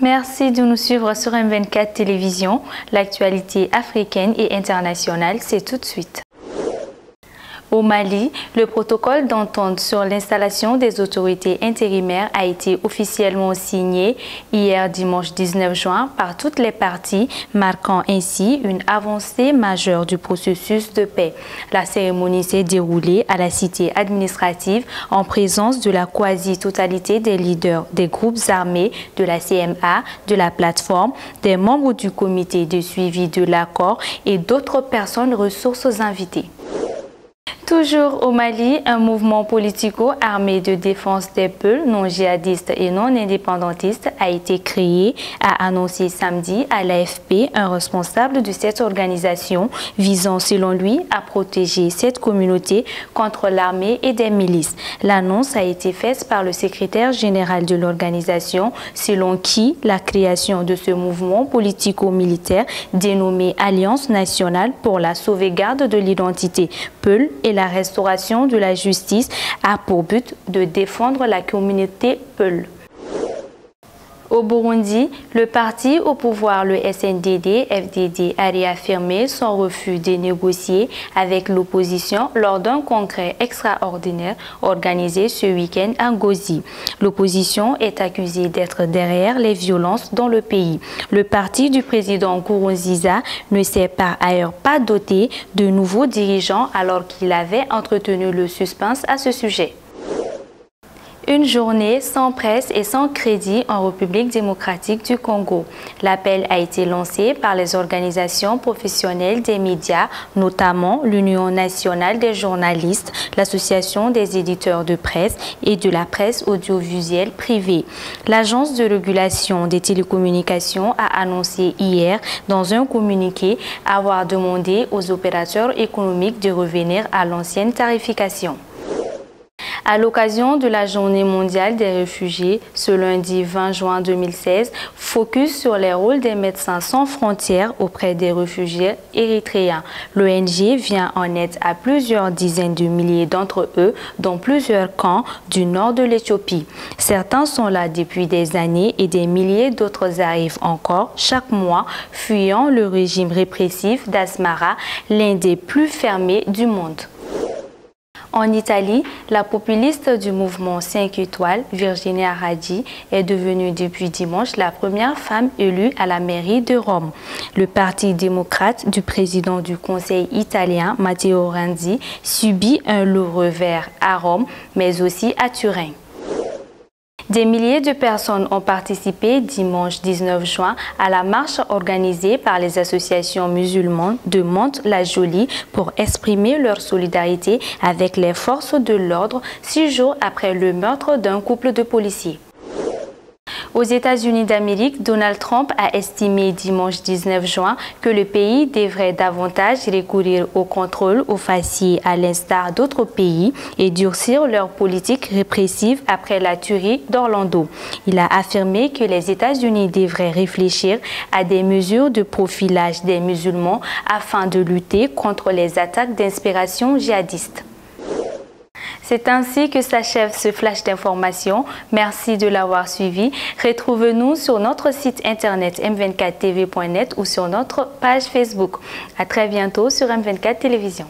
Merci de nous suivre sur M24 Télévision. L'actualité africaine et internationale, c'est tout de suite. Au Mali, le protocole d'entente sur l'installation des autorités intérimaires a été officiellement signé hier dimanche 19 juin par toutes les parties, marquant ainsi une avancée majeure du processus de paix. La cérémonie s'est déroulée à la cité administrative en présence de la quasi-totalité des leaders des groupes armés, de la CMA, de la plateforme, des membres du comité de suivi de l'accord et d'autres personnes ressources invitées. Toujours au Mali, un mouvement politico-armé de défense des peuples non djihadistes et non indépendantistes a été créé, a annoncé samedi à l'AFP un responsable de cette organisation visant selon lui à protéger cette communauté contre l'armée et des milices. L'annonce a été faite par le secrétaire général de l'organisation selon qui la création de ce mouvement politico-militaire dénommé Alliance nationale pour la sauvegarde de l'identité Peul et la restauration de la justice a pour but de défendre la communauté Peul. Au Burundi, le parti au pouvoir, le SNDD-FDD, a réaffirmé son refus de négocier avec l'opposition lors d'un congrès extraordinaire organisé ce week-end à Ngozi. L'opposition est accusée d'être derrière les violences dans le pays. Le parti du président Nkurunziza ne s'est par ailleurs pas doté de nouveaux dirigeants alors qu'il avait entretenu le suspense à ce sujet. Une journée sans presse et sans crédit en République démocratique du Congo. L'appel a été lancé par les organisations professionnelles des médias, notamment l'Union nationale des journalistes, l'Association des éditeurs de presse et de la presse audiovisuelle privée. L'Agence de régulation des télécommunications a annoncé hier dans un communiqué avoir demandé aux opérateurs économiques de revenir à l'ancienne tarification. À l'occasion de la Journée mondiale des réfugiés, ce lundi 20 juin 2016, focus sur les rôles des médecins sans frontières auprès des réfugiés érythréens. L'ONG vient en aide à plusieurs dizaines de milliers d'entre eux dans plusieurs camps du nord de l'Éthiopie. Certains sont là depuis des années et des milliers d'autres arrivent encore chaque mois, fuyant le régime répressif d'Asmara, l'un des plus fermés du monde. En Italie, la populiste du mouvement 5 étoiles, Virginia Raggi, est devenue depuis dimanche la première femme élue à la mairie de Rome. Le parti démocrate du président du Conseil italien, Matteo Renzi, subit un lourd revers à Rome, mais aussi à Turin. Des milliers de personnes ont participé dimanche 19 juin à la marche organisée par les associations musulmanes de Mantes-la-Jolie pour exprimer leur solidarité avec les forces de l'ordre 6 jours après le meurtre d'un couple de policiers. Aux États-Unis d'Amérique, Donald Trump a estimé dimanche 19 juin que le pays devrait davantage recourir au contrôle aux faciès à l'instar d'autres pays et durcir leur politique répressive après la tuerie d'Orlando. Il a affirmé que les États-Unis devraient réfléchir à des mesures de profilage des musulmans afin de lutter contre les attaques d'inspiration djihadiste. C'est ainsi que s'achève ce flash d'information. Merci de l'avoir suivi. Retrouvez-nous sur notre site internet m24tv.net ou sur notre page Facebook. À très bientôt sur M24 Télévision.